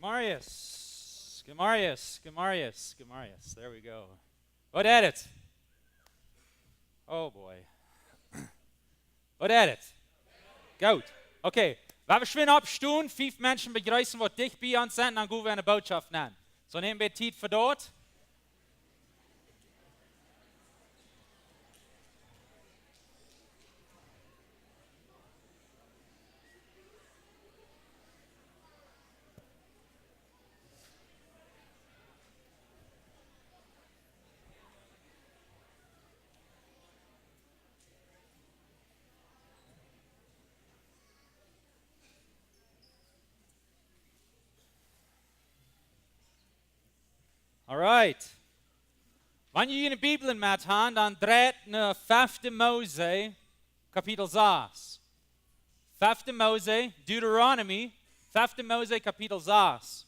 Gemarius. There we go. Wat is het? Oh boy. Wat is het? Goed. Okay. Wir schwingen abstehen, 5 Menschen begrüßen, die dich bei uns sind, dann gehen wir eine Botschaft nennen. So nehmen wir Zeit für dort. Alright. Wenn ihr eine Bibel mit habt, dann dreht eine 5. Mose, Kapitel 6. 5. Mose, Deuteronomy, 5. Mose, Kapitel 6.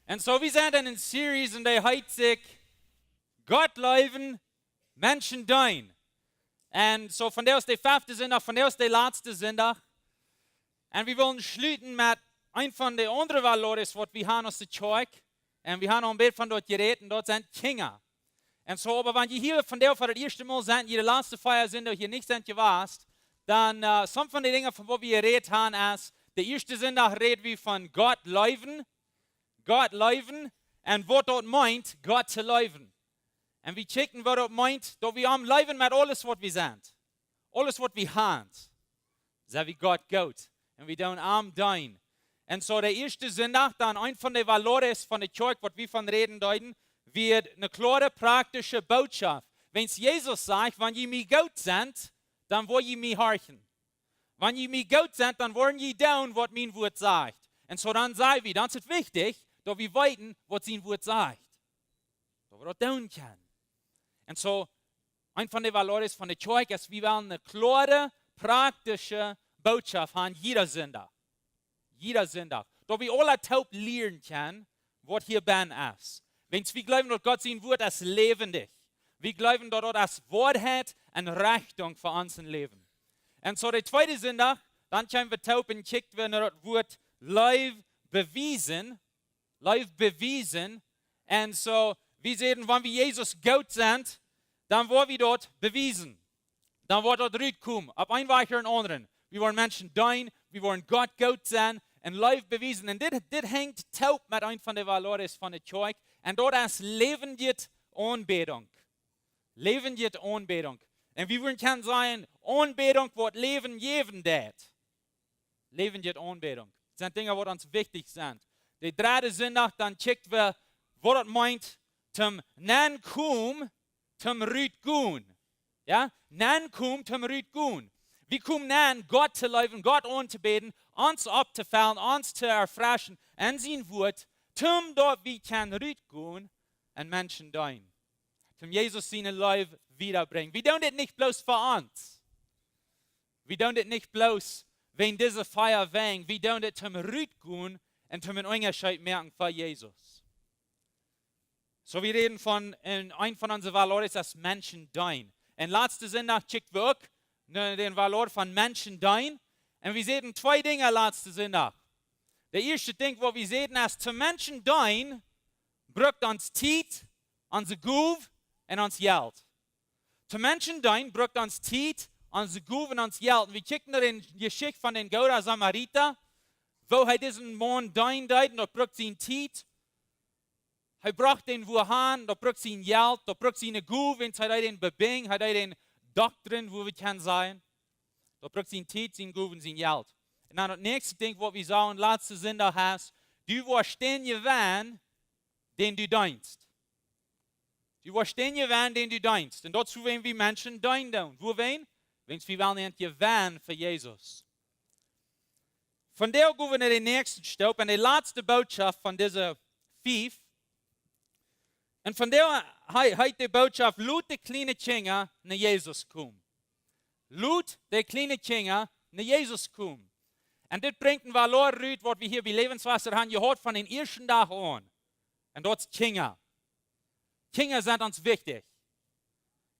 Und so, wir sind in einer Serie, in der heißt sich Gott Leewen, Menschen Deenen. Und so, von der aus der 5. Sonntag, von der aus der letzte Sonntag. Und wir wollen schließen mit einem von den anderen Valores, die wir haben aus der Kirche. Und wir haben noch ein Bild von dort geredet, und dort sind Kjinja. Und so, aber wenn ihr hier von der für das erste Mal seid, ihre letzte Feier sind, und hier nicht sind gewasst, dann, some von den Dingen, von wo wir geredet haben, ist, der erste Sonntag reden wir von Gott Leewen, und was dort meint, Gott zu leewen. Und wir checken, was dort meint, dass wir am Leewen mit alles, was wir sind. Alles, was wir haben. So wie Gott geht. Und wir tun am Dein. Und so der erste Sonntag, dann ein von den Valores von der Kirche, was wir von reden deuten, wird eine klare, praktische Botschaft. Wenn es Jesus sagt, wenn ihr mir gut seid, dann wollt ihr mir horchen. Wenn ihr mir gut seid, dann wollen ihr tun, was mein Wort sagt. Und so dann sagen wir, dann ist es wichtig, dass wir weiten, was sein Wort sagt. Dass wir das tun können. Und so, ein von den Valores von der Kirche ist, wir wollen eine klare, praktische Botschaft haben, jeder Sonntag. Jeder Sonntag. Dass wir alle taub lernen können, was hier ben ist. Wenn wir glauben, dass Gott sein Wort ist lebendig. Wir glauben, dass er das Wort hat und Richtung für unser Leben. Und so der zweite Sonntag, dann können wir taub und kicken, wenn das Wort live bewiesen. Und so, wir sehen, wenn wir Jesus Gott sind, dann wollen wir dort bewiesen. Dann wird dort rüberkommen, ab ein Weicher und anderen. Wir wollen Menschen deinen, wir wollen Gott Gott sein und live bewiesen. Und das hängt taub mit einem von den Valores von der Kirche. Und dort ist lebendige Anbetung. Lebendige Anbetung. Und wir wollen können sagen, Anbetung wird Leben geben. Lebendige Anbetung. Das sind Dinge, die uns wichtig sind. Der dritte Sonntag, dann checkt wir, was das meint, zum Nan Kom, zum Rüt Gun. Ja? Nan Kom, zum Rüt Gun. Wir kommen an, Gott zu leiden, Gott anzubeten, uns abzufallen, uns zu erfrischen, und sein Wort, zum dort wir können rütgehen und Menschen deinen. Zum Jesus seine Leben wiederbringen. Wir tun das nicht bloß für uns. Wir tun das nicht bloß, wenn diese Feier wängt. Wir tun das zum rütgehen und zum Unterschied merken für Jesus. So, wir reden von, ein von unseren Valores, das Menschen deinen. Und letzte Sonntag checkt wir auch den Valor von Menschen deinen. Und wir sehen 2 Dinge letzte Sonntag. Der erste Ding, wo wir sehen, ist, zu Menschen deinen, braucht uns Zeit, unser Guf und uns Geld. Zu Menschen deinen, braucht uns Zeit, unser Guf und uns Geld. Und wir kicken da den Geschichte von den Gouda Samariter, wo er diesen Mann dein deut, und da braucht sie Zeit. Er braucht den Wuhan, da braucht sie Geld, da braucht sie eine Guf, wenn er den Bebing, hat er den Doktrin, wo wir können sein. Da braucht sie Zeit, sein Guf und sein Geld. Und dann das nächste Ding, was wir sagen, letzte Sonntag hast, du wirst den gewinnen, den du dienst. Du wirst den gewinnen, den du dienst. Und dazu wollen wir Menschen dienen. Wo wen? Wenn wir wollen gewinnen für Jesus. Von der gehen wir in den nächsten Stopp, und die letzte Botschaft von dieser 5. Und von der heißt die Botschaft, laut der kleine Kjinja nach Jesus kommen. Laut der kleine Kjinja nach Jesus kommen. Und das bringt ein Valor rüt, was wir hier bei Lebenswasser haben gehört von den ersten Tag an. Und dort ist Kjinja. Kjinja sind uns wichtig.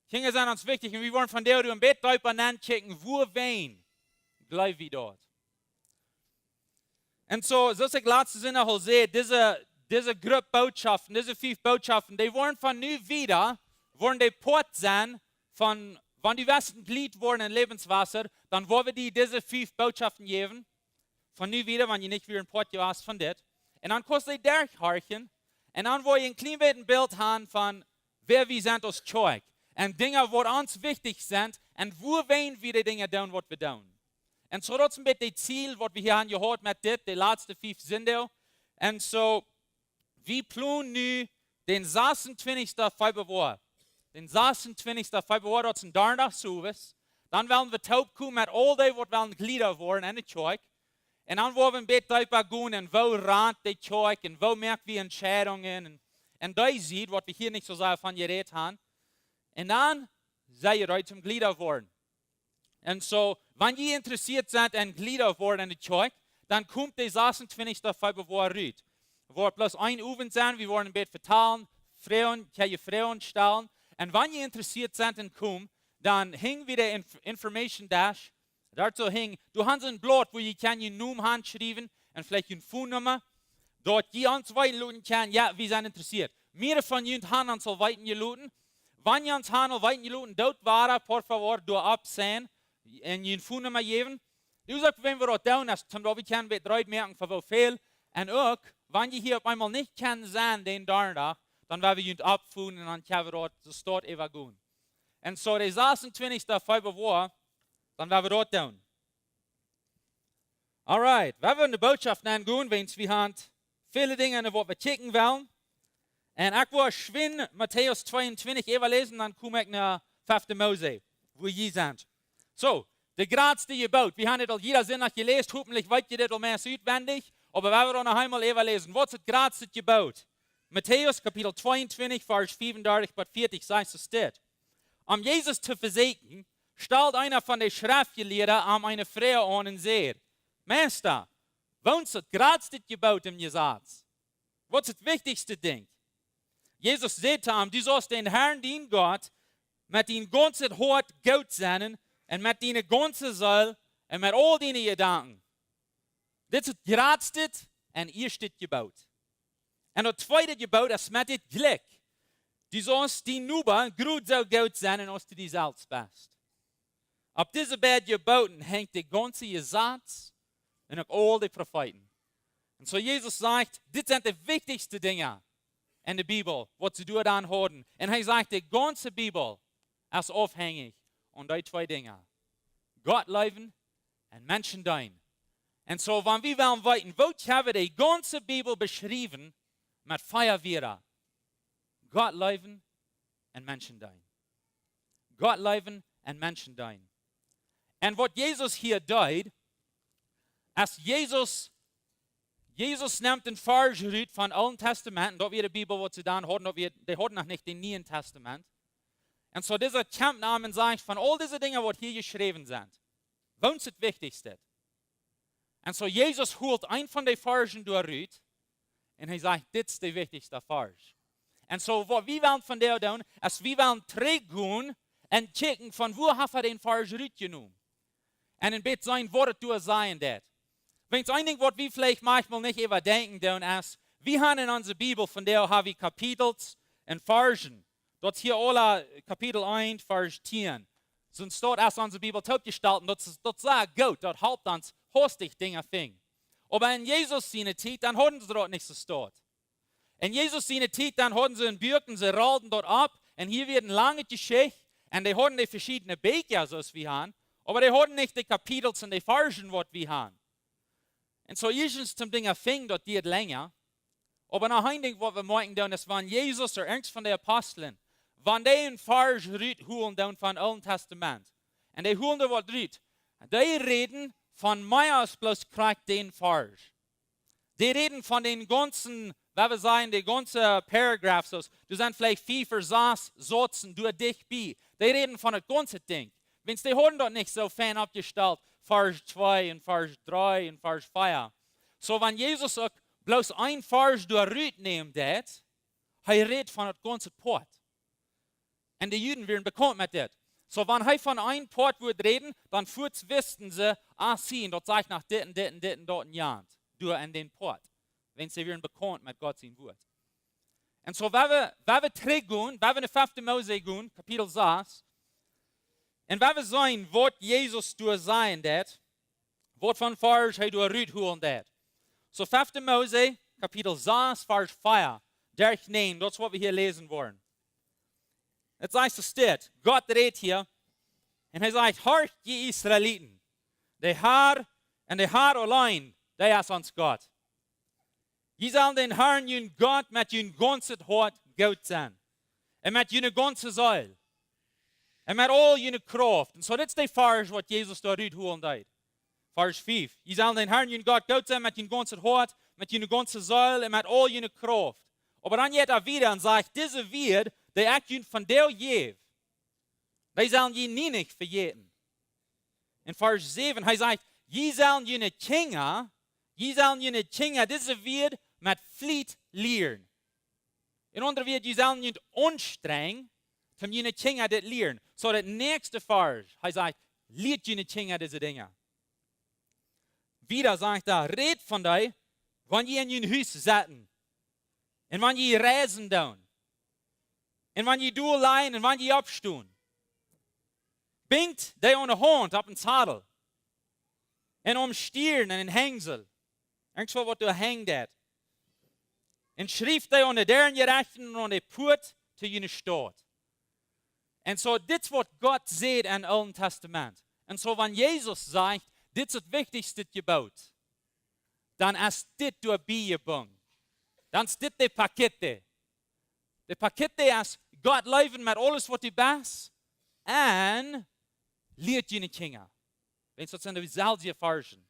Kjinja sind uns wichtig. Und wir wollen von der im Bett drüber nachchecken, wo wen bleiben wir dort. Und so ich laatste Sinn auch sehe, diese Gruppe Botschaften, diese 5 Botschaften, die wollen von nu wieder, wollen die Port sein, von, wenn die Westen Glied wurden in Lebenswasser, dann wollen wir die diese 5 Botschaften geben, von nu wieder, wenn ihr nicht wieder ein Port hast von das. Und dann kostet ihr durchhorchen, und dann wollen ihr ein kleines Bild haben von, wer wir sind als Zeug. Und Dinge, die uns wichtig sind, und wo wollen wir die Dinge tun, was wir tun. Und so das ist ein bisschen das Ziel, was wir hier haben gehört mit das, die letzten 5 sind. Und so, wir planen nu den 26. Februar. Den 26. Februar, das ist ein Donnerstag-Service. Dann werden wir taub kommen mit all dem, was wir Glieder wollen in der Zeug. Und dann wollen wir ein bisschen darüber gehen, und wo rand die Zeug, und wo merken wir Entscheidungen. Und da sieht, was wir hier nicht so sehr von geredet haben. Und dann seid ihr euch zum Glieder worden. Und so, wenn ihr interessiert seid an Glieder worden in der Zeug, dann kommt der 26. Februar raus. Wir bloß ein Abend sein, wir wollen ein bisschen vertalen, Frauen, Frauen stellen. Und wenn ihr interessiert seid und kommt, dann hängen wir der Information Dash. Dazu hängen, du hast ein Blatt, wo ihr kann Namen handschreiben und vielleicht eine Phonennummer. Dort ihr uns weiterluten kann, ja, wir sind interessiert. Mehr von ihnen haben uns weitergeluten. Wenn ihr uns weitergeluten, dort war, por favor, du absehen und ihnen Phonennummer geben. Du sagst, wenn wir dort tun, wir können wir drei merken, für wie viel. Und auch, wenn ihr hier auf einmal nicht kann sein, den Donnerstag, dann werden wir ihn abfuhren und dann können wir dort, das dort evaluieren. Und so, der 26. Februar, dann werden wir dort tun. Alright, wir werden die Botschaft angehen, wenn wir haben viele Dinge, die wir checken wollen. Und ich will schwinn Matthäus 22 lesen, dann komme ich nach 5. Mose, wo wir sind. So, der Gradste Gebot, wir haben das jeder Sinn nach gelesen, hoffentlich weißt ihr das mehr auswendig, aber wir werden noch einmal lesen. Was ist das Gradste Gebot? Matthäus Kapitel 22, Vers 35 bis 40 sagt es steht. Um Jesus zu versegnen, stellt einer von den Schriftgelehrten eine Frau an und sagt, Meister, was ist das Gradste Gebot im Gesetz? Was ist das wichtigste Ding? Jesus sagt ihm, du sollst den Herrn, den Gott, mit deinem ganzen Hort Gott sein und mit deiner ganzen Seele und mit all deinen Gedanken. Das ist das Gradste und erste Gebot. Und das zweite Gebot ist mit dem Glück. Du sollst die Nuber gut so gut sein, als du dich selbst bist. Auf diese beiden Geboten hängt der ganze Gesetz und auch all die Propheten. Und so Jesus sagt, das sind die wichtigsten Dinge in der Bibel, was sie dort anhören. Und er sagt, die ganze Bibel ist aufhängig an die 2 Dinge. Gott Leewen und Menschen Deenen. Und so, wenn wir wollen weiten, wo haben wir die ganze Bibel beschrieben mit 4 Wörtern. Gott Leewen und Menschen Deenen. Gott Leewen und Menschen Deenen. Und was Jesus hier tut, ist Jesus nimmt den Vers von Alten Testament, dort wir die Bibel, was sie dann hatten, die hatten noch nicht den Neuen Testament. Und so dieser Kampfnamen sagt, von all diesen Dingen, die hier geschrieben sind, was ist das Wichtigste? Und so Jesus holt ein von den Versen durch und er sagt, das ist der wichtigste Vers. Und so, was wir wollen von der tun, ist, wir wollen zurückgehen und checken, von wo haben wir den Vers genommen. Und ein bisschen sein, was du sein das. Wenn es ein Ding, was wir vielleicht manchmal nicht überdenken, tun, ist, wir haben in unserer Bibel, von der haben wir Kapitel und Versen. Dort hier alle Kapitel 1, Vers 10. Sonst dort ist unsere Bibel gestaltet, dort sagt Gott, dort halbt uns hostig Dinge fing. Aber in Jesus seine Zeit, dann hatten sie dort nicht so dort. In Jesus seine Zeit, dann hatten sie in Birken, sie rollten dort ab, und hier wird eine lange Geschichte, und die hatten die verschiedenen Bücher, so wie wir haben, aber die hatten nicht die Kapitel und die Versen, was wir haben. Und so erstens zum Dinge fing, dort geht länger, aber noch ein Ding, was wir merken, das waren Jesus oder irgend von den Aposteln, wenn die einen Vers holen dann von Alten Testament, und die holen da was rüt, die reden von mir aus bloß kriegt den Vers. Die reden von den ganzen, wie wir sagen, die ganzen Paragraphs, du sind vielleicht 4 Versatzsätzen durch dich bei. Die reden von das ganze Ding. Wenn die haben dort nicht so fein abgestellt, Vers 2 und Vers 3 und Vers 4. So, wenn Jesus auch bloß ein Vers durchnimmt, er redet von das ganze Port. Und die Juden werden bekannt mit das. So, wenn er von einem Port wird reden, dann wissen sie, sie, dort sagt nach dit und dort ein Jahr. door in den Port, wenn sie werden bekannt mit Gott sein Wort. Und so, wenn wir zurückgehen, wenn wir in 5. Mose gehen, Kapitel 6, und wenn wir sehen, was Jesus durch sein wird, was von Vers er durch Rüd holen wird. So 5. Mose, Kapitel 6, Vers 4, durchnehmen, das ist, was wir hier lesen wollen. Jetzt heißt es steht, Gott redet hier, und er sagt, hört die Israeliten, der Herr und der Herr allein, der ist uns Gott. Je sollen den Herrn, jün Gott, mit jün ganzes Hort Gott sein. Und mit jün ganze Seele. Und mit all jün Kraft. Und so, das ist der Vers, was Jesus da holen wird. Vers 5. Je sollen den Herrn, jün Gott, Gott sein, mit jün ganzes Hort, mit jün ganze Seele und mit all jün Kraft. Aber dann geht er wieder und sagt, diese wird, der ich jün von der Jev, die sollen je nicht verjeten. In Vers 7, er sagt, je sollen jün Kjinja, diese wird mit Fleet lehren. In andere wird, je sollen nicht anstrengen, um jene Kjinja das lehren. So, der nächste Vers, er sagt, lehrt jene Kjinja diese Dinge. Wieder sagt er, red von dir, wenn je in jene Haus sitzen, und wenn je reisen tun, und wenn je durchleihen, und wenn je abstehen. Bingt die ohne Hand auf den Zadel, und Stieren und Hängsel. Irgendwo, was du hängt hat. Und schrift die unter deren Gerechten und die Put zu jene Stadt. Und so, das ist, was Gott sieht im Alten Testament. Und so, wenn Jesus sagt, das ist das wichtigste Gebot, dann ist das durch Beigebung. Dann ist das die Pakete. Die Pakete ist, Gott Leewen mit alles, was du bist, und lehrt jene Kinder. Wenn es das in der Salzie forschen.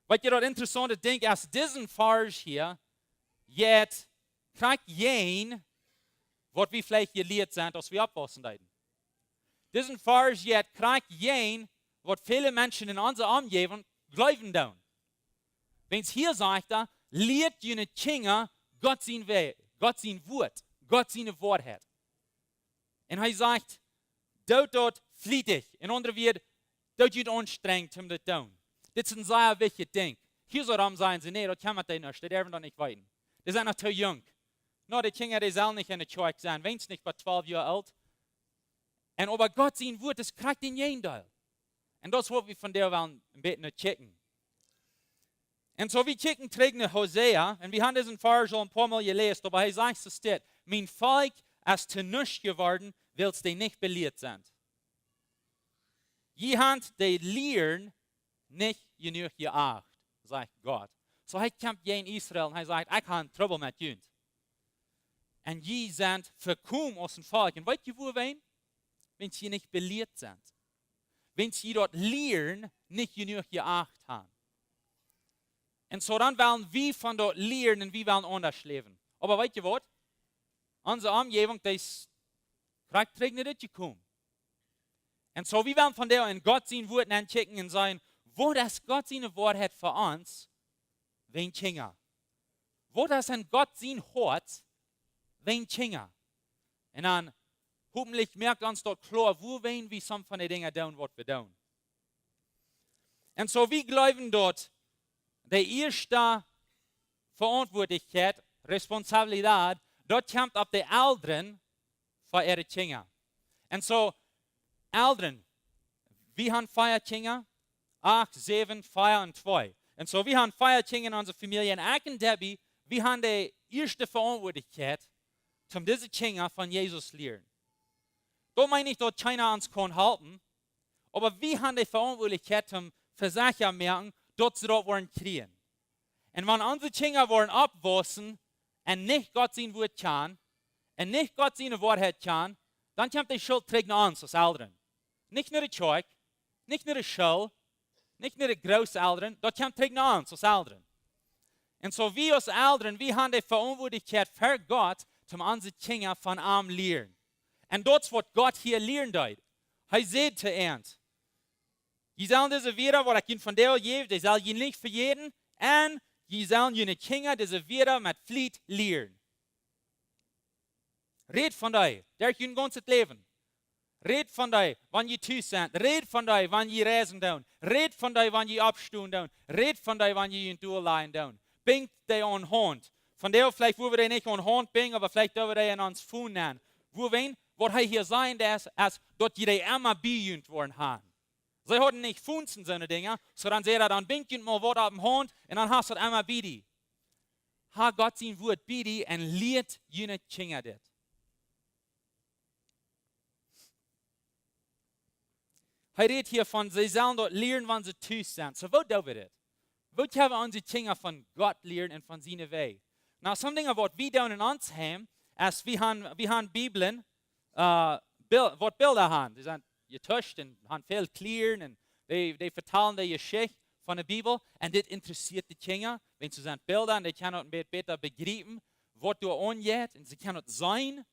Wat je dat interessante ding als diesen Vers hier, jetzt kriegt jen, wat wir vielleicht geleerd sind, als wir abwassen leiden. Diesen Vers jetzt kriegt jen, wat viele Menschen in unserer Umgebung glauben tun. Wenn es hier sagt, lehrt jene Kinder Gott sein Weg, Gott sein Wort, Gott seine Wahrheit. Und er sagt, dort flietig. In andere wird, dort nicht anstrengend, um das zu tun. Das ist ein sehr wichtiges Ding. Hier soll er sagen, nee, das kann man nicht, das dürfen wir nicht weiten. Die sind noch zu jung. No, die Kinder, die sollen nicht in der Kirche sein, wenn es nicht bei 12 Jahren alt. Und aber Gott sein Wort, das kriegt in jeden Teil. Und das wollen wir von der wollen ein bisschen checken. Und so wie checken trägt eine Hosea, und wir haben diesen Vers schon ein paar Mal gelesen, aber er sagt, es steht, mein Volk ist zu nichts geworden, weil es die nicht belehrt sind. Je hand die lehren, nicht genug geacht, sagt Gott. So er kämpft gegen Israel und er sagt, ich habe Trouble mit Jünd. Und die sind verkommen aus dem Volk. Und weißt du, wo wen? Wenn sie nicht belehrt sind. Wenn sie dort lehren, nicht genug geacht haben. Und so dann wollen wir von dort lehren und wir wollen anders leben. Aber weißt du was? Unsere Umgebung, das kriegt nicht gekommen. Und so wir wollen von der in Gott sein Wort checken und sagen, wo das Gott seine Wort hat für uns, wen Kjinja. Wo das an Gott sein Hort, wen Kjinja. Und dann hoffentlich merkt uns dort klar, wo wen wir some von den Dingen tun, was wir tun. Und so wir glauben dort, die erste Verantwortlichkeit, Responsabilität, dort kommt auf die Älteren für ihre Kjinja. Und so, Älteren, wir haben 4 Kjinja, 8, 7, 4 und 2. Und so, wir haben 4 Kjinja in unserer Familie. Und ich und Debbie, wir haben die erste Verantwortlichkeit, um diese Kjinja von Jesus zu lernen. Da meine ich, dass keiner uns kann halten, aber wir haben die Verantwortlichkeit, um für sich zu merken, dass sie dort wollen kriegen. Und wenn unsere Kjinja wollen abwaschen und nicht Gott sein Wort kann, und nicht Gott seine Wahrheit kann, dann kommt die Schuld trägt nach uns als Eltern. Nicht nur die Kirche, nicht nur die Schule, nicht nur die Großeltern, das kommt trägt nach uns als Eltern. Und so wir als Eltern, wir haben die Verantwortlichkeit für Gott, um unsere Kinder von ihm lernen. Und das, was Gott hier lernen tut. Er sagt zu uns, ihr sollen diese wieder, was ich ihnen von der gebe, die soll ihnen nicht für jeden, und ihr sollen ihre Kinder diese wieder mit Fleet lernen. Red von dir, der ich ihnen ganzes Leben. Red van die, wanneer je thuis bent. Red van die, wanneer je reizen doen. Red van die, wanneer je opstoen doen. Red van die, wanneer je in doorlijn doen. Bink die aan hand. Van der vielleicht, wo wir die nicht an hand bringen, aber vielleicht, wo wir die in uns Fuhn nehmen. Wo wir, was hij hier sein, als dort die immer bejünt worden haben. Sie hatten nicht Funzen, so eine Dinge, sondern sie dann bink je mal was auf dem Hand und dann hast du das immer bei dir. Ha Gott sein Wort bei dir und lehrt jene Kinder das. Er redet hier von, sie sollen dort lernen, wann sie tüß sind. So, wo tun wir das? Wo haben wir unsere Kinder von Gott lernen und von seinen Wegen? Now, some Dinge, was wir da in uns haben, ist, wir haben Bibeln, was Bilder haben. Die sind getuscht und haben viel Klären und die vertellen die Geschichte von der Bibel und das interessiert die Kinder. Wenn sie sind Bilder und die können ein bisschen besser begreifen, was da angeht und sie können sein.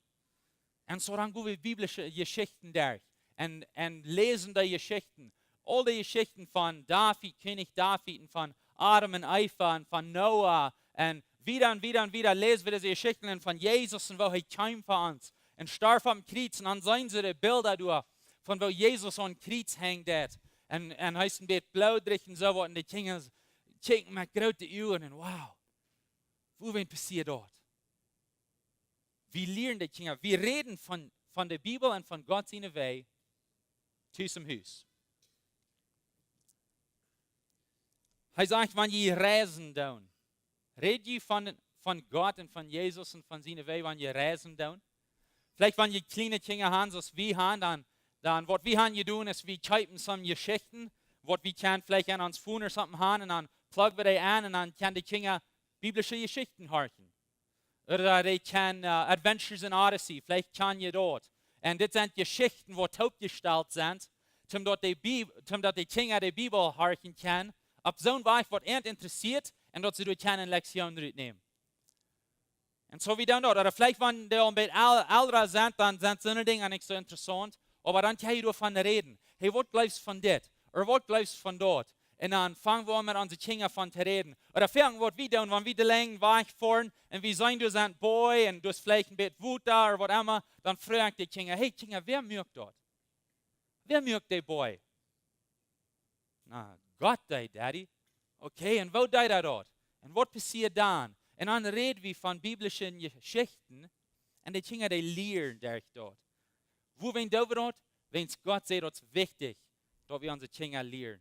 Und so dann gehen wir biblische Geschichten durch und lesen die Geschichten. All die Geschichten von David, König David und von Adam und Eva und von Noah und wieder lesen wir diese Geschichten von Jesus und wo er kam für uns und starb am Kreuz und dann sehen sie die Bilder durch, von wo Jesus an Kreuz hängt und heißt ein bisschen blaudig und so was und die Kinder checken mit großen Augen und wow, wo passiert dort? Wir lernen die Kinder, wir reden von der Bibel und von Gott seine Wege zu zum Haus. Er sagt, wenn ihr reisen tun, redet ihr von Gott und von Jesus und von seinen Wegen, wenn ihr reisen tun. Vielleicht, wenn ihr kleine Kinder haben, so wie haben, dann was wir haben tun, ist, wir schreiben some Geschichten, was wir können vielleicht an uns Phone oder something haben, und dann pluggen wir die an, und dann können die Kinder biblische Geschichten hören. Oder die können Adventures in Odyssey, vielleicht können ihr dort. Und das sind Geschichten, die aufgestellt sind, damit die Kinder die Bibel hören können, ob so ein Weich, was interessiert, und dort sie durch eine Lektion nehmen. Und so wie dann dort. Oder vielleicht, wenn die ein bisschen älter sind, dann sind so eine Dinge nicht so interessant. Aber dann kann ich davon reden. Hey, was glaubst du von das? Oder was glaubst du von dort? Und dann fangen wir mit unseren Kindern von zu reden. Oder fangen wir wieder an, wenn wir die langen Weg fahren und wir sehen, du sind Boy und du hast vielleicht ein bisschen Wut da oder was immer, dann fragen die Kinder, hey Kinder, wer mögt dort? Wer mögt der Boy? Na, Gott, der Daddy. Okay, und wo der dort? Und was passiert dann? Und dann reden wir von biblischen Geschichten und die Kinder, die lernen durch dort. Wo wir dort? Wenn es Gott sagt, es ist wichtig, dass wir unsere Kinder lernen.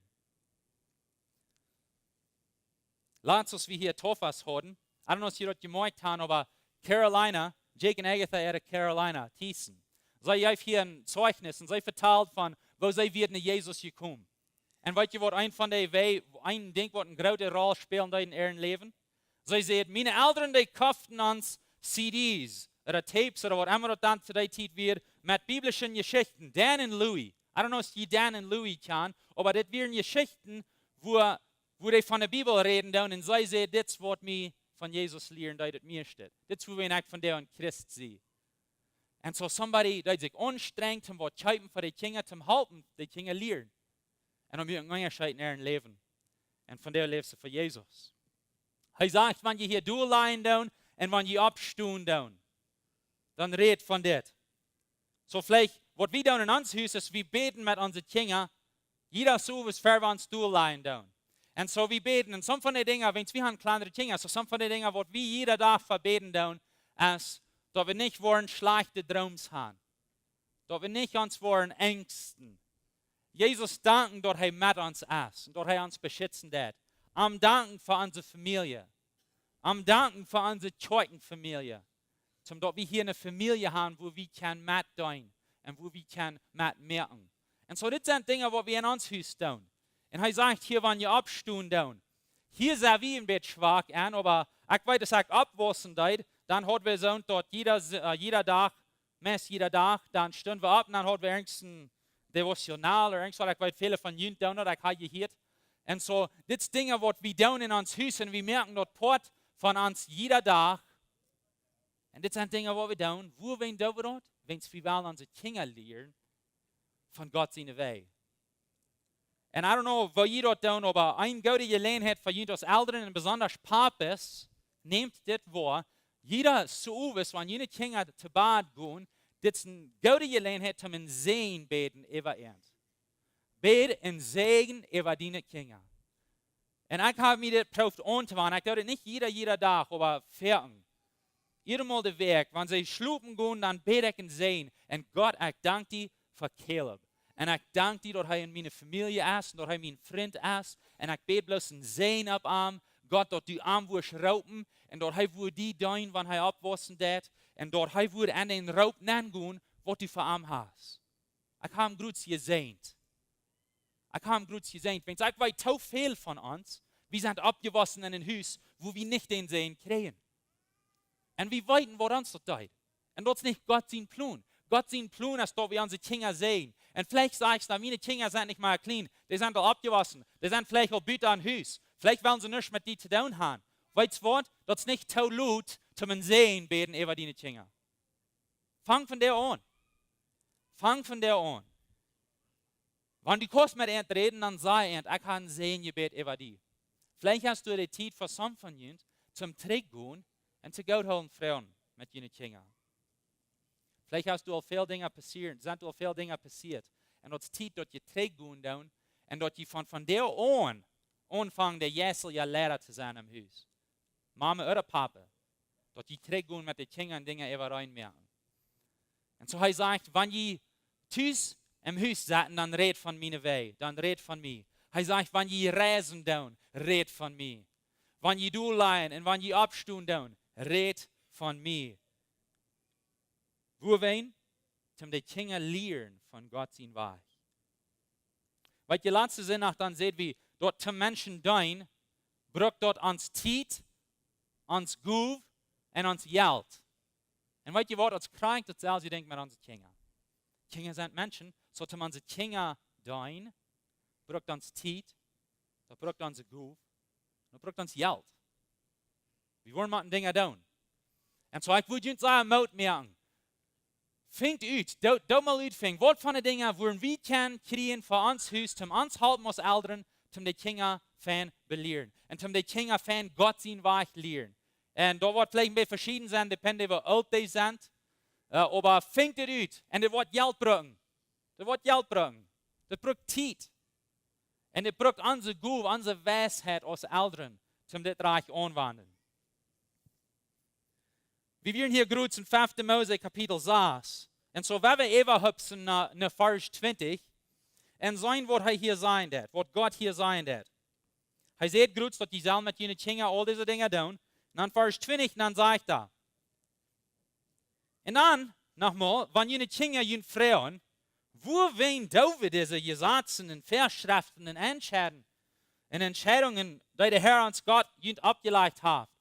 Lass uns wie hier Tofas haben. I don't know, ob Sie das gemerkt haben, aber Carolina, Jake und Agatha era Carolina, Thiessen. Sie haben hier ein Zeugnis und sie verteilt von, wo sie werden Jesus gekommen. Und weißt du, was ein von den ein Ding, was eine große Rolle spielt in ihrem Leben? Sie sagen, meine Eltern, die kauften uns CDs oder Tapes oder was immer das dann zu der Zeit wird, mit biblischen Geschichten. Dan und Louis. I don't know, ob Sie Dan und Louis kennen, aber das wären Geschichten, wo die von der Bibel reden und sie sagen, das wird mir von Jesus lernen, das mir steht. Das wo wir nicht von der und Christ sehen. Und so somebody, der sich anstrengt, um was zu für die Kinder, zum helfen, die Kinder lernen. Und dann müssen wir unterscheiden in ihrem Leben. Und von der lebst du für Jesus. Er sagt, wenn ihr hier durchleihen und wenn ihr abstehen, dann redet von das. So vielleicht, was wir da in uns Haus ist, wir beten mit unseren Kindern, jeder so, was für uns durchleihen. Und so wir beten, und some von den Dingen, wenn wir haben kleinere Kinder, so some von den Dingen, was wir jeder Tag verbeten, ist, dass wir nicht wollen schlechte Traums haben. Dass wir nicht uns wollen Ängsten. Jesus danken, dass er mit uns ist und dass er uns beschützen wird. Am danken für unsere Familie. Am danken für unsere Zeugenfamilie. Zum dass wir hier eine Familie haben, wo wir mit tun und wo wir mitmerken. Und so das sind Dinge, die wir in uns Haus tun. Und er sagt hier, wenn ihr abstehen tun. Hier sind wir ein bisschen schwach an, aber ich weiß, dass ich abwaschen dort, dann hat wir so dort jeder Tag, dann stehen wir ab und dann hat wir irgendein Devotional oder irgendwas, ich weiß, viele von Ihnen tun das, ich habe gehört. Und so, das sind Dinge, die wir tun in uns Haus und wir merken dort Port von uns jeder Tag. Und das sind Dinge, die wir tun. Wo wir dort? Wenn wir wollen unsere Kinder lernen von Gott seine Wege. Und I don't know, wo ihr dort tun, aber eine gute Gelegenheit für jeden, das Eltern und besonders Papes, nehmt das wahr. Jeder so ist, wenn jene Kinder zu Bad gehen, dit is een goede gelegenheid om een zegen beten over ons. Bid en zegen over die Kjinja. En ik heb me dit probeerd aan te wenden. Ik doe het niet jeder dag, maar verken. Iedermaal de week, wanneer ze slopen gaan, dan bid ik en zegen. En God, ik dank die voor Caleb. En ik dank die dat hij in mijn familie is, dat hij mijn vriend is. En ik bid bloos een zegen op hem. God, dat die arm wordt ropen. En dat hij voor die doen, wanneer hij opwassen deed. En dat hij voor aan den roep nangaan, wat hij voor hem has. Ik heb hem goed gezegend. Ik heb hem goed gezegend. Want ik weet te veel van ons. We zijn opgewassen in een huis, waar we niet den zegen krijgen. En we weten, wat ons dat doet. En dat is niet God zijn plan. God zijn plan is dat we onze Kjinja sehen. En vielleicht sagst du, meine Kjinja sind nicht mal clean. Die sind al abgewassen. Die sind vielleicht al buiten aan huis. Vielleicht wollen sie nichts mit die zu tun haben. Weißt du was? Das ist nicht zu laut, zum ein Sehen beten über die Kjinja. Fang von der an. Fang von der an. Wenn du kurz mit ihnen reden, dann sag ihnen, ich habe ein Sehengebet über die. Vielleicht hast du die Zeit für some von ihnen zum Trick gehen und zu Gott holen Frauen mit ihnen Kjinja. Vielleicht hast du al veel dingen passiert, sind al veel dingen passiert. En dat is tijd dat je teruggaan doen. En dat je van der aan aanvangt de juiste leraar te zijn im huis. Mama oder papa. Dat je teruggaan met de Kjinja en dingen even reinmerken. En zo hij zegt, wanneer je thuis im huis zit, dan red van mijn weg. Dan red van mij. Hij zegt, wanneer je reizen doen, red van mij. Wanneer je doorleien en wanneer je opstaan doen, red van mij. Wo wein? Zum de Kjinja leren von Gott zijn Weg. Wat je laatste zin nach dan seht wie, dort zum Menschen Deenen, brucht dort ans Tiet, ans Guv en ans Geld. En weet je wat, als krijgt hetzelfde, je denkt met onze Kjinja. Kjinja zijn Menschen, so zum onze Kjinja Deenen, brucht ans Tiet, dat brucht ans Guv, dat brucht ans Geld. Wir wollen mal Dinge doen. En so ik wil je zeggen, mout merken. Vingt uit, doe mal uitvingen. Wat van de dingen waar we kunnen krijgen voor ons huis, om ons helpen als ouderen, om de Kjinja van beleren. En om de Kjinja van God zijn weg leren. En dat wordt vielleicht een beetje verschieden zijn, depende hoe oud die zijn. Maar vingt het uit. En dat wordt geld brengen. Dat wordt geld brengen. Dat brengt tijd. En dat brengt onze goede, onze wijsheid als ouderen, om dit reich aanwenden. We werden hier groet in 5. Mose kapitel 6. En zo werden we even hupsen naar vers 20. En zijn wat hij hier zijn deed. Wat God hier zijn deed. Hij zegt groet dat hij zal met jullie Kjinja al deze dingen doen. En dan vers 20, dan zegt hij. En dan, nogmaals, wanneer jullie Kjinja jullie vrouwen. Wo wen David deze gesetzen en verschriften en entscheidungen die de Herr ons God jullie opgelegd heeft.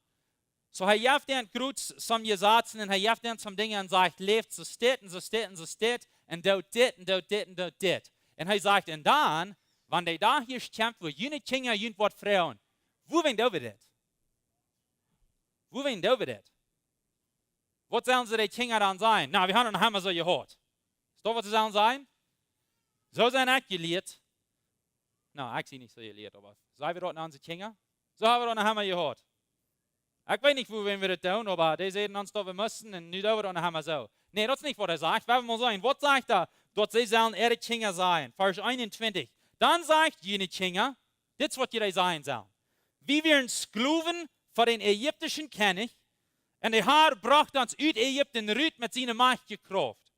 So hij heeft dan groet som gesetzen en hij heeft dan som dingen en zegt, leeft zo steht en zo steht en zo steht en doet dit en doet dit en doet dit. En hij zegt, en dan, wanneer hij daar hier stemt, wo jullie Kjinja jullie wat vrouwen, wo wen David dit? Wo wen David dit? Wat zullen ze de Kjinja dan zijn? Nou, we hebben een hammer zo gehoord. Is dat wat ze zullen zijn? Zo zijn ik geleerd. Nou, ik zie niet zo geleerd, maar zijn we dat naar onze Kjinja? Zo hebben we dat een hammer gehoord. Ik weet niet hoe we dat doen, maar die zeiden ons dat we moesten en nu doen we dat een hammer zo. Nee, dat is niet wat hij zegt. We moeten zijn. Wat zegt hij? Dat zij zullen ihre Kjinja zijn. Vers 21. Dan zegt jullie Kjinja, dit is wat jullie zijn zullen. We werden Skloven voor den Egyptischen König en de Herr bracht ons uit Egypten uit met zijn machtige kracht.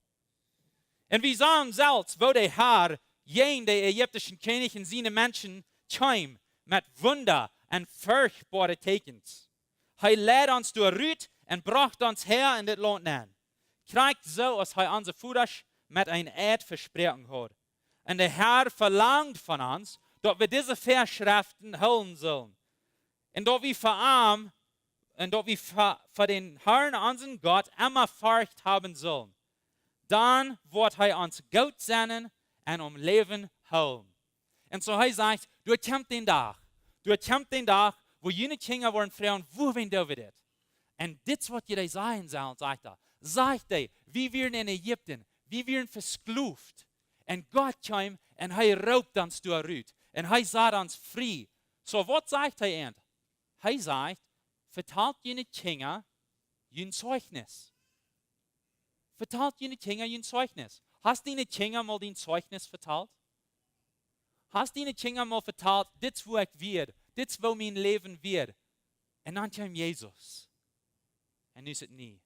En we zagen zelfs, wo de Herr jen de Egyptischen König en zijn Menschen kwam met Wunder en furchtbare tekens. Hij leidde ons dooruit en bracht ons her in dit land aan. Krijgt zo als hij onze voeders met een eed verspreken had. En de Herr verlangt van ons dat we deze verschriften houden zullen. En dat we voor en dat we voor den Herrn onze God immer furcht hebben zullen. Dan wordt hij ons goed zenden en om leven houden. En zo hij zegt, du komt den dag. Du komt den dag, wo jullie Kjinja worden vrouwen, wo wen David dit? En dit is wat jullie zijn zullen, zegt hij. Zegt hij, wie werden in Egypten, wie werden verskloofd. En God kwam en hij roopt ons dooruit. En hij zet ons vrij. So wat zegt hij eind? Hij zegt, vertelt jullie Kjinja jullie zeugnis. vertalt je Kjinja je Zeugnis. Hast die Kjinja mal dein Zeugnis vertalt? Hast die Kjinja mal vertalt, dit wo ich wird, dit wo mein Leben wird. En dan kwam Jesus. En nu is het niet.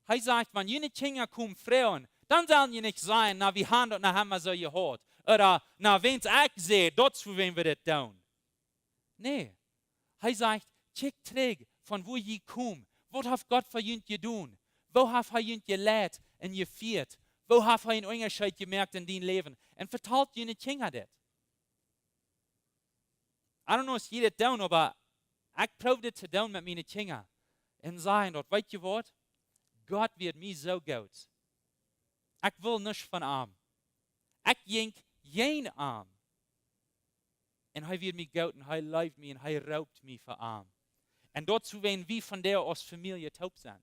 Hij zegt, wenn je Kjinja komt vragen, dan zal je niet zijn, na wie hand dat naar hem zo gehoord. Oder, na wens ik zei, dat voor wen we dit doen. Nee. Hij zegt, check terug van wo je komt. Wat heeft God voor je gedaan? Wo heeft hij je geleid en gevierd? Wo heeft hij een onderscheid gemerkt in die leven? En vertelt je Kjinja dit. I don't know of je dit doen, maar ik probeer dit te doen met mijn Kjinja. En zeggen dat, weet je wat? God wird mij zo goed. Ik wil niks van hem. Ik jink geen aan. En hij wird mij goed en hij leidt mij en hij raubt mij voor hem. En dazu werden wie von der als Familie taub sind.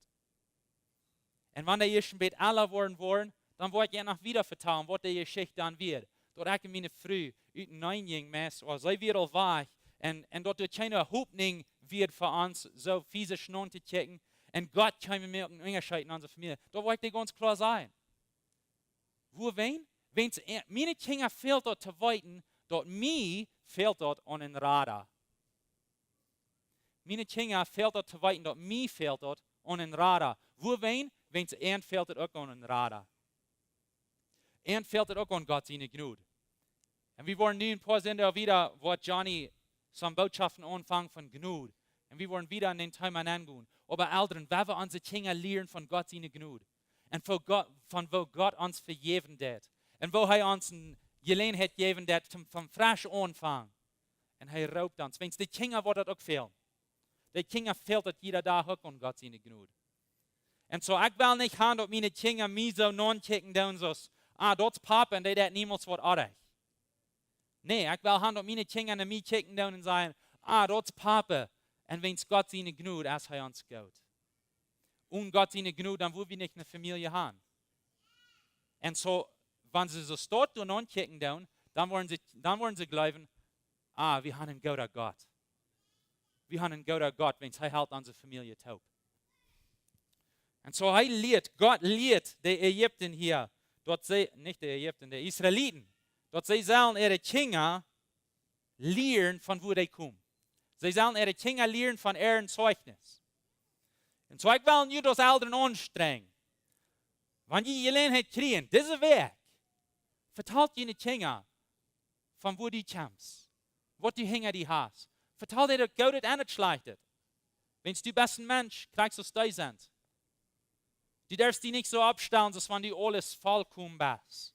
Und wenn der ersten Bett alle worden, dann wollte ich noch wieder vertrauen, was die Geschichte dann wird. Dort ich meine Frau uit neun ging mes, oder sie wird all weg. Und dort keine Hoffnung wird für uns, so fiese Schnurren zu checken. Und Gott kann mir mehr Unterscheid in unserer Familie. Da wollte ich ganz klar sein. Wo wen? Wenn es meine Kinder fehlt dort zu weiten, dort mir fehlt dort an den Radar. Meine Kinder fehlt dort zu weiten, dort mir fehlt dort an den Radar. Wo wen? Wenn es fehlt dort auch an den Radar. Fehlt dort auch an Gott seine Gnade. Und wir wollen nun ein paar Sender wieder, wo Johnny some Botschaften anfangen von Gnade. Und wir wollen wieder an den Thema angehen. Aber Eltern, wenn wir unsere Kinder lernen von Gott seine Gnade. Und von wo Gott uns vergeben hat. Und wo er uns eine Gelegenheit gegeben hat, vom frisch Anfang. Und er raubt uns. Wenn es die Kinder wird das auch fehlen. Die Kinder fehlt das jeder Tag auch an Gott seine Gnade. Und so, ich will nicht haben, dass meine Kinder mich so non-checken und so, dort Papa und die dat niemals wird artig. Nee, ich will haben, dass meine Kinder mich checken und sagen, dort Papa. Und wenn es Gott seine Gnade, als er uns gut. Und Gott seine Gnade, dann wollen wir nicht eine Familie haben. Und so, wenn sie so dort und non-checken, dann wollen sie glauben, wir haben einen guten Gott. Wir haben einen guten Gott, wenn es hält unsere Familie taub. Und so Gott lehrt die Ägypten hier, nicht die Ägypten, die Israeliten, dort sie sollen ihre Kinder lernen, von wo die kommen. Sie sollen ihre Kinder lernen von ihrem Zeugnis. Und so ich will nicht das Eltern anstrengen. Wenn die Gelegenheit kriegen, diese Weg, vertalt ihnen Kinder, von wo die kommst, was die Hinger die hast. Vertel dir das Gutes und das Schlechtes. Wenn du bist ein Mensch, kriegst du es da sind. Du darfst die nicht so abstellen, als wenn du alles vollkommen bist.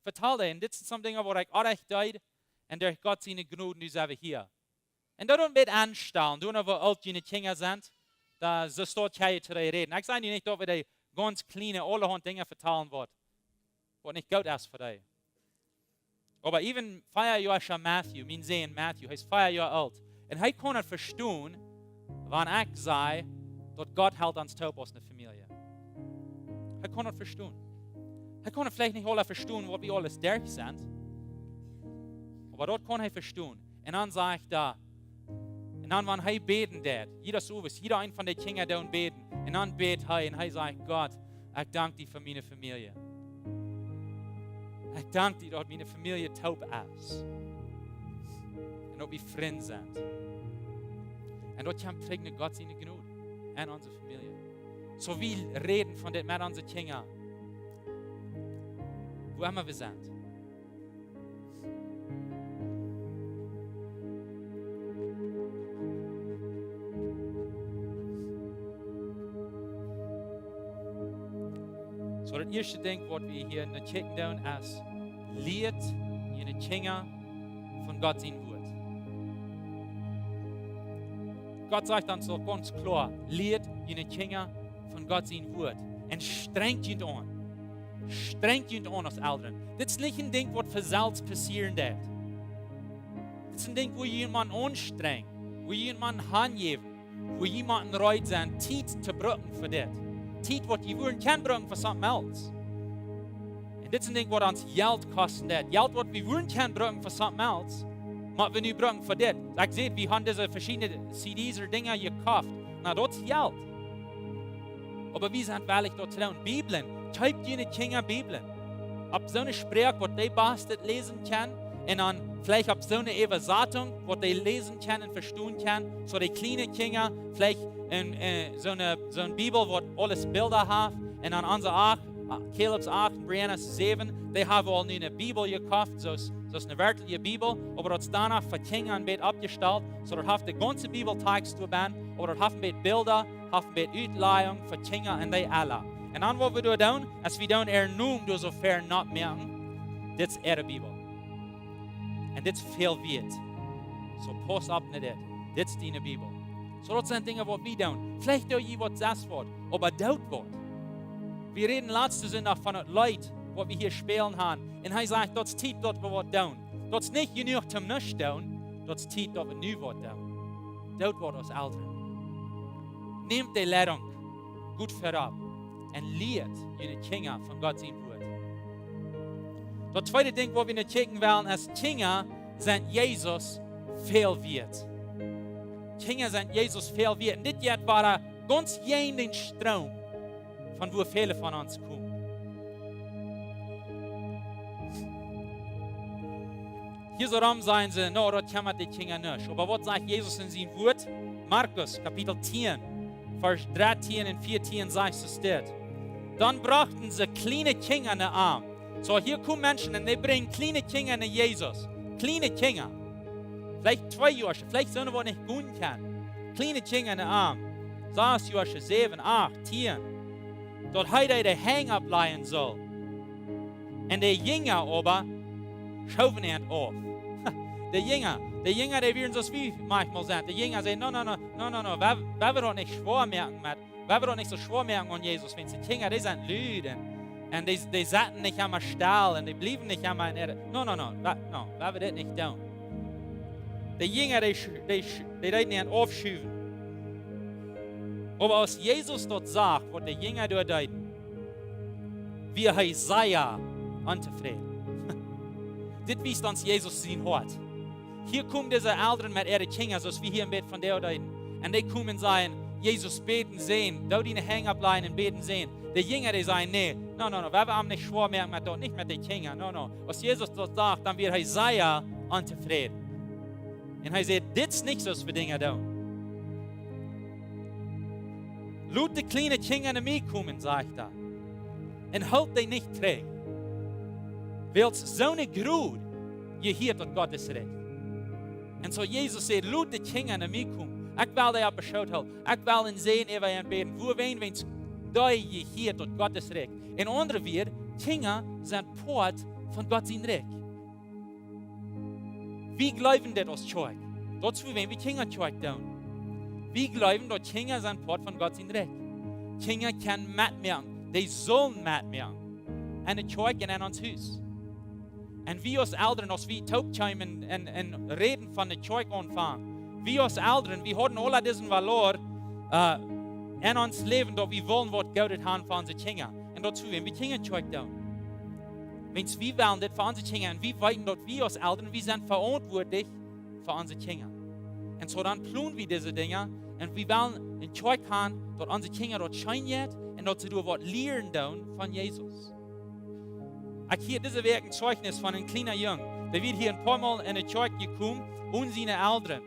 Vertel dir, und das sind Dinge, wo ich auch echt deid, und durch Gott seine Gnade, du selber hier. Und da mit anstellen, du noch, wo alt deine Kinder sind, da so steht keiner zu reden. Ich sage dir nicht, dass wir die ganz kleine, allerhand Dinge vertellen wird, was nicht gut ist für dich. Aber even 4 Jahre schon Matthew, mein Sohn Matthew, er ist 4 Jahre alt. Und er kann nicht verstehen, wenn ich sage, dass Gott hält uns taub aus einer Familie. Er kann nicht verstehen. Er kann vielleicht nicht alle verstehen, was wir alles durch sind. Aber dort kann er verstehen. Und dann sage ich da, und dann, wenn er beten wird, jeder ein von den Kindern da beten, und dann betet er, und er sagt, Gott, ich danke dir für meine Familie. Ich danke dir, dass meine Familie taub ist. Und dass wir Freunde sind. Und dort kriegen Gott seine Gnade an unsere Familie. So wir reden von dem mit unseren Kindern. Wo immer wir sind. So das erste Ding, was wir hier in der Checken tun, ist, lehrt ihre Kinder von Gott sein Wort. Gott sagt dann so ganz klar, lehrt ihre Kinder von Gott sein Wort. Und strengt ihn an. Strengt ihn an als Eltern. Das ist nicht ein Ding, was für selbst passieren wird. Das ist ein Ding, wo jemand anstrengt, wo jemand handgeben, wo jemanden reit sein, Zeit zu brücken für das. Tijd wat je woorden kan brengen voor something else. En dit is een ding wat ons geld kosten dat. Geld wat we woorden kan brengen voor something else, maar we nu brengen voor dit. Ik zeg, we hebben deze verschillende CD's of dingen gekocht. Nou, dat is geld. Aber wie sind wirklich dort zu tun? Bibeln, schreibt jene Kinder Bibeln. Ob so eine Sprache, was die bastet lesen kann, und dann vielleicht ob so eine Übersetzung, was die lesen kann und verstehen kann, so die kleinen Kinder, vielleicht so eine Bibel, wo alles Bilder hat, und dann unsere 8, Caleb's 8 und Brianna's 7, die haben all eine Bibel gekauft, so ist eine wirkliche Bibel, aber dort danach für Kinder ein bisschen abgestellt, so dort hat die ganze Bibeltext zu werden, aber dort haben wir Bilder, haben wir Ausleihung für Kinder und die alle. Und dann, was wir da tun, als wir dann nur so fair nicht merken, das ist ihre Bibel. Und das ist viel wert. So pass auf mit das. Das ist deine Bibel. So das sind Dinge, was wir tun. Vielleicht auch jemand das Wort, aber das Wort. Wir reden letzte Sonntag von den Leuten, was wir hier spielen haben. Und er sagt, das ist Zeit, dort wir was tun. Das ist nicht genug zum nicht tun, das ist Zeit, dort wir neu was tun. Das Wort aus Eltern. Nehmt die Lehrung gut vorab und lehrt jene Kinder von Gott sein Wort. Das zweite Ding, wo wir nicht checken wollen, ist, Kinder sind Jesus viel wert. Kinder sind Jesus viel wert. Und das jetzt war ganz jeden Strom, von wo viele von uns kommen. Hier so rum sagen sie, no, dort kann die Kinder nicht. Aber was sagt Jesus in seinem Wort? Markus, Kapitel 10, Vers 13 und 14 sagt es dort. Dann brachten sie kleine Kinder in den Arm. So, hier kommen Menschen und die bringen kleine Kinder in Jesus. Kleine Kinder. Vielleicht 2 Jahre, vielleicht so eine, die nicht gehen kann. Kleine Kinder in den Arm. 6 Jahre, 7, 8, 10. Dort hat er den Hang ableihen soll. Und die Jünger aber schauen ihn auf. Die Jünger, die werden so wie manchmal sein. Die Jünger sagen, no, wir doch nicht schwer merken, wir doch nicht so schwer merken an Jesus. Wenn die Kinder, die sind lüde. Und die saßen nicht am Stall und die blieben nicht am Erde. No, wir das nicht tun. Die Jünger, die reden ihn aufschieben. Aber was Jesus dort sagt, was die Jünger dort deuten, wie Jesaja anzufrieden. Das wisst uns Jesus sein Hort. Hier kommen diese Eltern mit ihren Kindern, so wie hier im Bett von der deuten. Und die kommen und sagen, Jesus beten sehen, da die Hänge ableihen und beten sehen. Die Jünger, die sagen, nee, no, wir haben nicht schwer mehr mit dort, nicht mit den Kindern, no. Was Jesus dort sagt, dann wird Jesaja anzufrieden. Und er sagt, das ist nicht so, was wir Dinge tun. Laut die kleinen Kinder in mich kommen, sagt er. Und halt die nicht trägt. Weil so eine Grut, je hier dort Gottes Recht. Und so Jesus sagt, laut die Kinder in mich kommen. Ich will die auf Bescheid halten. Ich will ihn sehen, wie wir ihn beten. Wo wenn es da je hier dort Gottes Recht. In andere wird, Kinder sind Port von Gott sein Recht. Wie glauben das aus Zeug? Dazu wenn wir Kinder Zeug tun. Wie glauben dort Kinder sind Port von Gott sein Recht? Kinder können mitmachen. Die sollen mitmachen. Und die Zeug in uns Haus. Und wie als Eltern, als wir taubkommen und reden von der Zeug anfangen, wie als Eltern, wir haben alle diesen Valor in uns Leben, dass wir wollen, was Gott haben für unsere Kinder. Und dazu, wenn wir Kinder Zeug tun. Wenn wir wollen, das für unsere Kinder, und wir weiten dort, wir als Eltern, wir sind verantwortlich für unsere Kinder. Und so dann planen wir diese Dinge, und wir wollen in Zeug haben, dass unsere Kinder dort scheinen, und dort sie was lernen von Jesus. Ich hier diese Werk ein Zeugnis von einem kleinen Jungen. Der wird hier ein paar Mal in die Kirche gekommen und seine Eltern.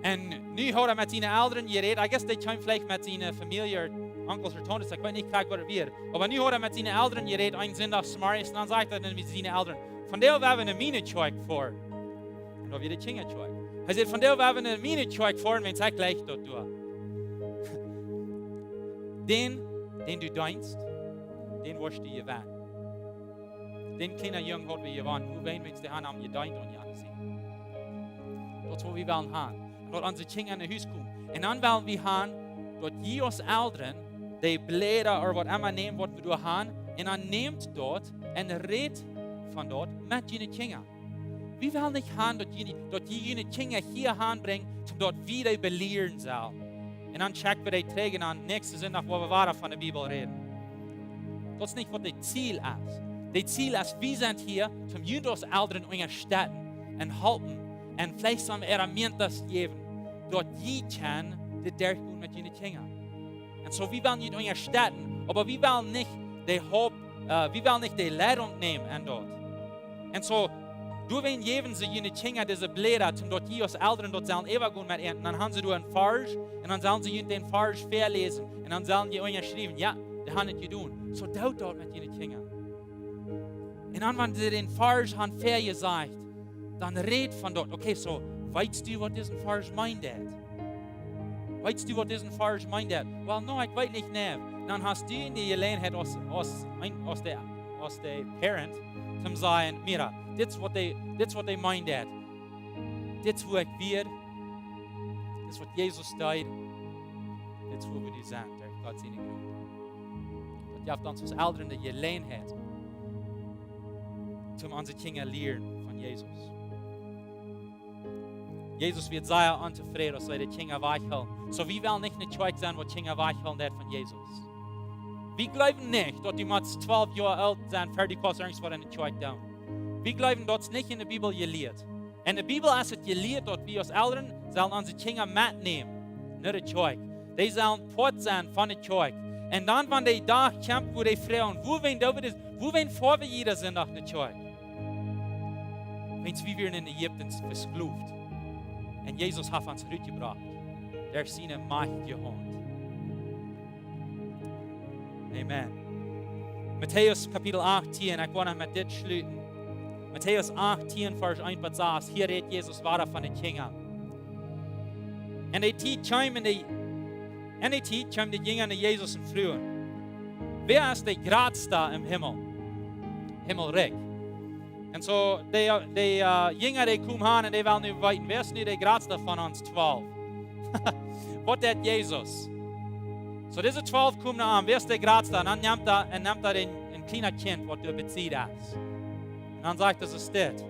Und nu hat mit seinen Eltern geredet. Ich guess, die kommen vielleicht mit seiner Familie, Onkels oder Tantes, ich weiß nicht, was er wird. Aber nu hat mit seinen Eltern geredet, einen Sonntag Smarties, und dann sagt er mit seinen Eltern, von der werden wir eine Mine-Kirche vor. Und da wird die Kjinja-Kirche. Er sagt, von der werden wir eine Mine-Kirche vor, und wenn es gleich dort tut. Den du denkst, den wirst du gewinnen. Den kleinen Jungen hat wir gewonnen. Wo wenn wir uns die Hand haben gedeint und ja gesehen. Dort wo wir wollen haben. Und dort unsere Kinder in das Haus kommen. Und dann wollen wir haben, dort Jesus Eltern, die Blätter oder was immer nehmen, was wir dort haben. Und dann nehmt dort und redet von dort mit jenen Kindern. Wir wollen nicht haben, dort jene Kinder hier anbringen, um dort wieder belehren sollen. Und dann checken wir die Träger an, nächste Sonntag, wo wir weiter von der Bibel reden. Das ist nicht, was das Ziel ist. Das Ziel ist, wir sind hier, zum Jüngers Eltern unterstützen und helfen und vielleicht zum Eramientas geben, dort je kann, die durchgehen mit ihren Kindern. Und so, wir wollen nicht unterstützen, aber wir wollen nicht die Leitung nehmen an dort. Und so, du wenn jeven sie jene Kjinja diese Blätter, zum dort die aus Eltern dort sollen übergehen mit ernten, dann haben sie einen Farsch und dann sollen sie den Farsch verlesen und dann sollen die unterschreiben, ja, die haben es getan. So dauert dort mit jene Kjinja. Und dann, wenn sie den Farsch haben vergesagt, dann redet von dort, okay, so, weißt du, was diesen Farsch meint? Weißt du, was diesen Farsch meint? Well, no, ich weiß nicht mehr. Dann hast du in die Gelegenheit aus der Parent, zum sagen, mira, das was they meint. Das wo ich wird, das was Jesus steht, das wo wir die sind, der Gott seine Grund. Und ihr habt uns als Eltern die Gelegenheit, zum unsere Kinder lernen von Jesus. Jesus wird sehr unzufrieden, dass die Kinder weichhalten. So wir wollen nicht eine Zeug sein, wo die Kinder weichhalten wird von Jesus. Wir glauben nicht, dass die mit 12 Jahre alt sind, fertig kostet irgendwas in der Zeug tun. Wir glauben, dass es nicht in der Bibel gelehrt. In der Bibel ist es gelehrt, dass wir als Eltern sollen unsere Kinder mitnehmen, nicht die Zeug. Die sollen fort sein von der Zeug. Und dann, wenn die Tag kommt, wo die Frauen, wo wen vor wir jeder sind nach der Zeug. Wenn wir werden in Ägypten versklavt. Und Jesus hat uns zurückgebracht. Der ist seine Macht geholt. Amen. Matthäus Kapitel 18, ich will noch mit dit schließen. Matthäus 18, Vers 1 bis 6, hier redet Jesus weiter von den Kindern. Und die Zeit kam die Jünger nach Jesus und frühen. Wer ist der Gradste im Himmel? Himmelreich. Und so, die Jünger, die kommen an und die wollen nicht weiten. Wer ist nicht der Gradste von uns 12? Was hat Jesus? So, diese 12 kommen an. Wer ist der Gradste? Und dann nimmt er ein kleiner Kind, was du bezieht hast. Und dann sagt er, das ist das.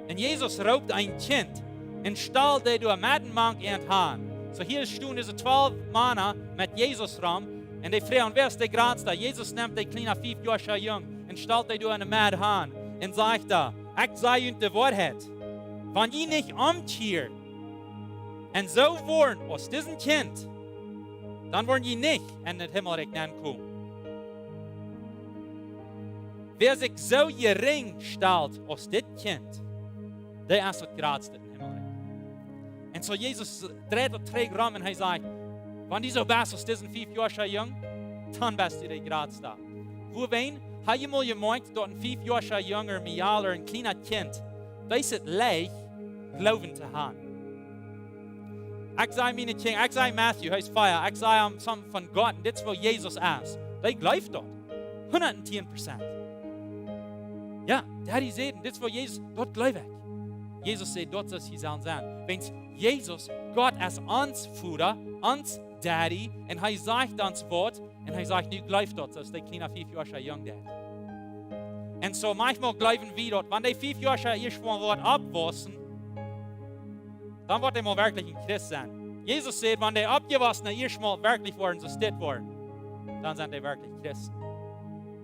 Und Jesus raubt ein Kind und stellt die durch einen Mann in die Hand. So, hier stehen diese 12 Männer mit Jesus rum. Und die fragen, wer ist der Gradste? Jesus nimmt den kleinen 5 Jahre Jungen und stellt die durch eine Hand. Und sagt er, ich sage Ihnen die Wahrheit. Wenn ihr nicht umkehrt und so wollen aus diesem Kind, dann wollen ihr nicht in den Himmelreich ankommen. Wer sich so gering stellt aus diesem Kind, der ist das Gradste im Himmelreich. Und so Jesus dreht und trägt rum und er sagt, wenn du so bist aus diesen 5 Jahren jung, dann bist du der Gradste. Wo wen? Heb je mal gemerkt dat een 5 jaar jonger, mialer, een kleiner Kind, dat is het leicht, geloven te hebben. Ik zei mijn kind, ik zei Matthew, hij is 5, ik zei hem something van God, en dit is wat Jezus is. Dat gelooft dat. 110%. Ja, Daddy zei, dit is wat Jezus, dat geloof ik. Jezus zei, dat is hij zal zijn. Want Jezus, God is ons Vader, ons Daddy, en hij zegt ons wat, en hij zegt, nu geloof dat, als die kleine 5 jaar jong is. En so manchmal glauben wir dort, wenn die 5 Jahre irgendwann wird abwaschen, dann wird er mal wirklich ein Christ sein. Jesus sagt, wenn die Abgewaschenen irgendwann wirklich worden, so steht worden, dann sind die wirklich Christen.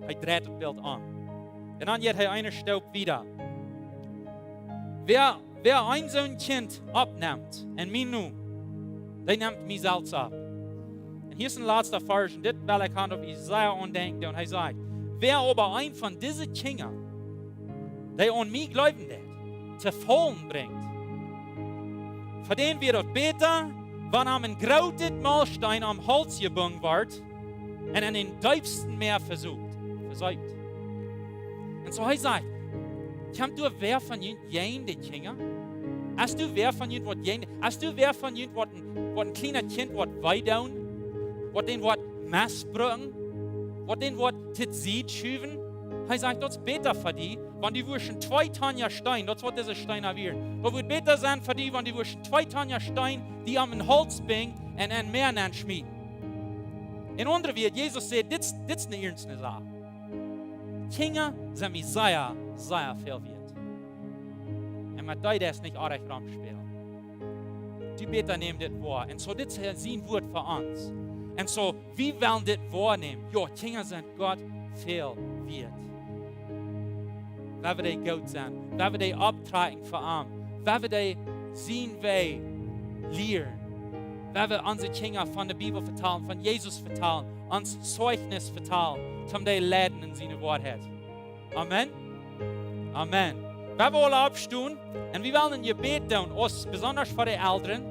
Er dreht das Bild an. Und dann geht er eine Staub wieder. Wer ein so ein Kind abnimmt, und mich nun, der nimmt mich selbst ab. Und hier ist ein letzter Vers, und das will ich auf Isaiah andenken, und er sagt, wer aber ein von diesen Kindern, der an mich glauben wird, zu Fallen bringt, für den wird es besser, wenn ein großes Mahlstein am Holz gebunden wird und in den tiefsten Meer versäugt. Und so er sagt, kommt du wer von ihnen die Kinder? Hast du wer von ihnen was jen? Hast du wer von ihnen was ein kleiner Kind was weidern? Was den was missbrauchen? Was den was Titzit schüben? Er sagt, das ist besser für die, wenn die wurschen 2 Tonnen Stein, das wird diese Steine werden. Das wird besser sein für die, wenn die wurschen 2 Tonnen Stein, die am Holz bringen und ein Meer schmieden. In anderen wird Jesus sagt, das ist eine ernste Sache. Kinder sind mir sehr, sehr viel wert. Und mit dir das nicht auch recht rumspielen. Die Beter nehmen das wahr. Und so, das ist sein Wort für uns. Und so, wir wollen das wahrnehmen. Ja, Kinder sind Gott viel wert. Weil wir die gut sind, weil wir die abtragen für ihn, weil wir die sehen, wie lernen, Weil wir unsere Kinder von der Bibel vertellen, von Jesus vertellen, uns Zeugnis vertellen, zum die Leben in seine Wahrheit. Amen. Amen. Wir wollen abstehen und wir wollen ein Gebet tun, uns besonders für die Älteren.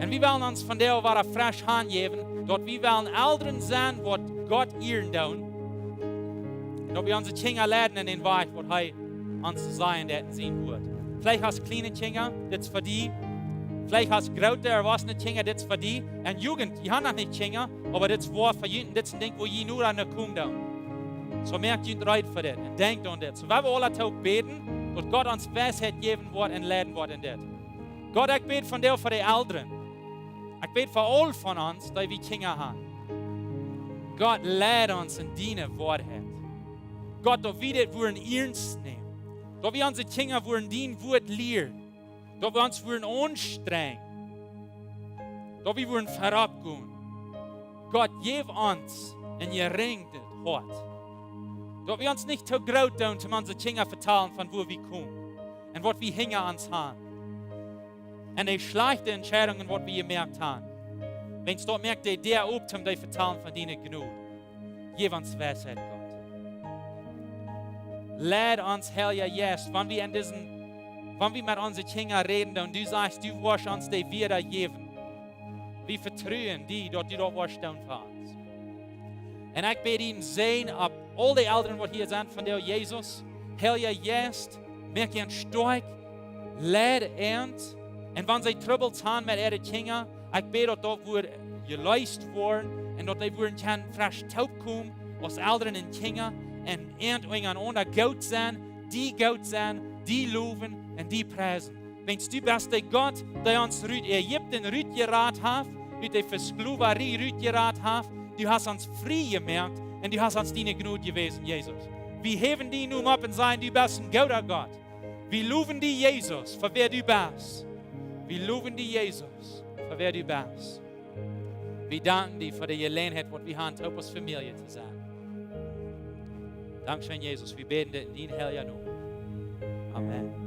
Und wir wollen uns von der Ware frisch angeben, dort wir wollen Älteren sein, was Gott ehren tun. Dort wir unsere Kinder leiden in den Weg, was er uns zu sein, der sehen wird. Vielleicht hast du kleine Kinder, das ist für die. Vielleicht hast du große, erwachsene Kinder, das ist für die. Und Jugend, die haben noch nicht Kinder, aber das war für jeden, das ist ein Ding, wo je nur an der Kuh da. So merkt ihr bereit für das und denkt an das. So wenn wir alle Tag beten, dass Gott uns Weisheit geben wird und leiten wird in das. Gott, ich bete von dir für die Älteren. Ich bete für alle von uns, die wir Kinder haben. Gott, lehrt uns in deine Wahrheit. Gott, dass wir das ernst nehmen. Dass wir unsere Kinder dein Wort lernen. Dass wir uns anstrengen. Dass wir vorabgehen. Gott, gib uns ein geringtes Hort. Dass wir uns nicht zu groß tun, um unsere Kinder vertellen, von wo wir kommen. Und was wir hinter uns haben. Und die schlechten Entscheidungen, die wir gemerkt haben. Wenn es dort merkt, der obt, um die vertellen von deiner Gnade. Gib uns Weisheit, Gott. Lehrt uns, Herr, jetzt, wenn wir mit unseren Kindern reden und du sagst, du wirst uns die wiedergeben. Wir vertrauen die, dort du dort wirst tun für uns. Und ich bete ihnen sehen, ab all die Eltern, die hier sind, von der Jesus, Herr, jetzt, merk ihn stark, lehrt uns. Und wenn sie Trouble haben mit ihren Kindern, ich bete, dass dort geleistet werden und dass die können frisch taub kommen, als Eltern und Kinder und einander gut sein, die loben und die preisen. Wenn du bist der Gott, der uns Ägypten Rüt geraten hat, mit der Versklaverei Rüt geraten hat, du hast uns frei gemacht und du hast uns deine Gnade gewesen, Jesus. Wir heben die nun ab und sagen, du bist ein guter Gott. Wir loben die Jesus, für wer du bist. Wir loben die Jesus, für wer du bist. Wir danken dir für die Gelegenheit, die wir haben, um als Familie zu sein. Dankeschön, Jesus. Wir beten in dein Herr Namen. Amen.